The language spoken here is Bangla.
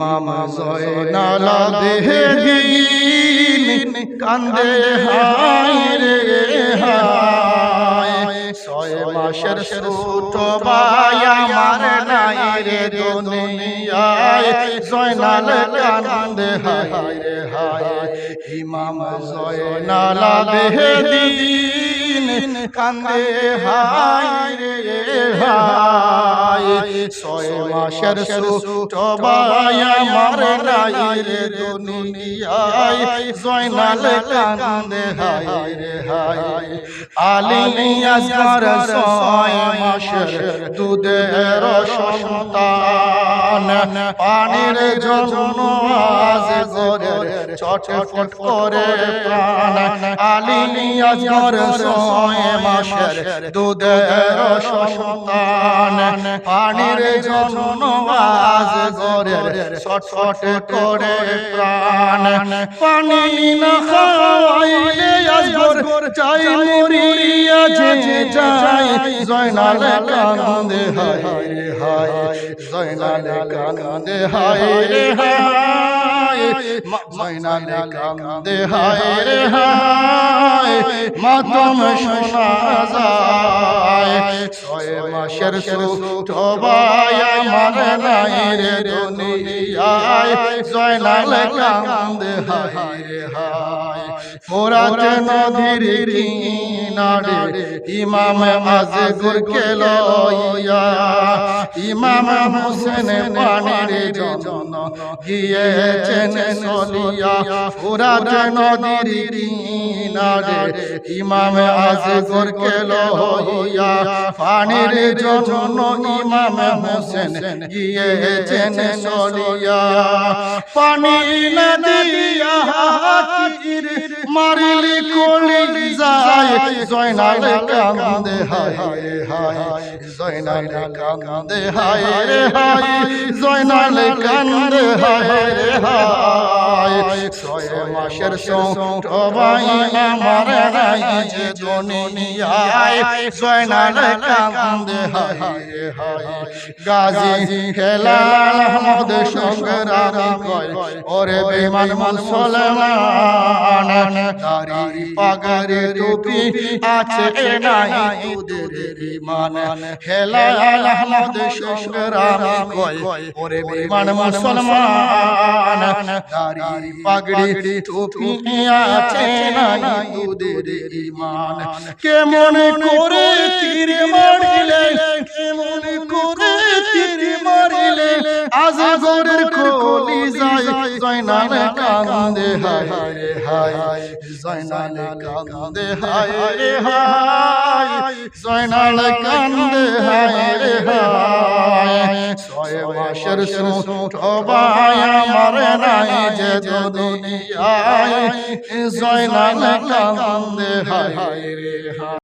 মামা জয়নাল আবেদিন কান্দে হায় রে হায়, 6 মাসের ছোট ভাই আমার নাই রে দুনিয়ায়, জয়নাল কান্দে হায় রে হায়। ইমাম জয়নাল আবেদিন কান্দে হায় রে হায়, 6 মাসের ছোট ভাই আমার নাই রে দুনিয়ায়, জয়নাল কান্দে হায় রে হায়। আলী আসগর 6 মাসের দুধের সন্তান, পানির জন্য আজ গরের ছটফট করে প্রাণ। আলী আসগর 6 মাসের দুধের সন্তান, পানির জন্য আজ গরের ছটফট করে প্রাণ। পানি না খাওয়াইলে আসগর চাই মরিয়া যে যায়, জয়নাল কান্দে হায় রে হায়, জয়নাল কান্দে হায় রে হায়, জয়নাল কান্দে হায় রে হায়। মাতম শোনা যায়, 6 মাসের ছোট ভাই আমার নাই রে দুনিয়ায়, জয়নাল কান্দে হায় রে হায়। ফোরাত নদীর কিনারে ইমাম আজগর কে লইয়া, ইমাম হোসেন পানির জন্য গিয়েছেন চলিয়া। ফোরাত নদীর কিনারে ইমাম আজগর কে লইয়া, পানির জন্য ইমাম হোসেন গিয়েছেন চলিয়া। পানি না দিয়া তীর মারিলি কলি যায়, জয়নাল কান্দে হায় রে হায়, জয়নাল কান্দে হায় রে হায়, জয়নাল কান্দে হায় রে হায়। 6 মাসের ছোট ভাই আমার নাই যে দুনিয়ায়, জয়নাল কান্দে হায় রে হায়। গাজী হেলাল আহমদ সংগ্রামী কয়, ওরে বেঈমান মুসলমান, দাড়ি পাগড়ি টুপি আছে নাই তোদের ঈমান। হেলাল আহমদ সংগ্রামী কয়, ওরে বেঈমান মুসলমান, দাড়ি পাগড়ি টুপি আছে নাই তোদের ঈমান। কেমন করে তীর মারিলে, কেমন করে তীর মারিলে আজগরের কলি যায়, জয়নাল কান্দে হায় রে হায়, জয়নাল কান্দে হায় রে হায়, জয়নাল কান্দে হায় রে হায়। 6 মাসের ছোট ভাই আমার নাই যে দুনিয়ায়, জয়নাল কান্দে হায় রে হায়।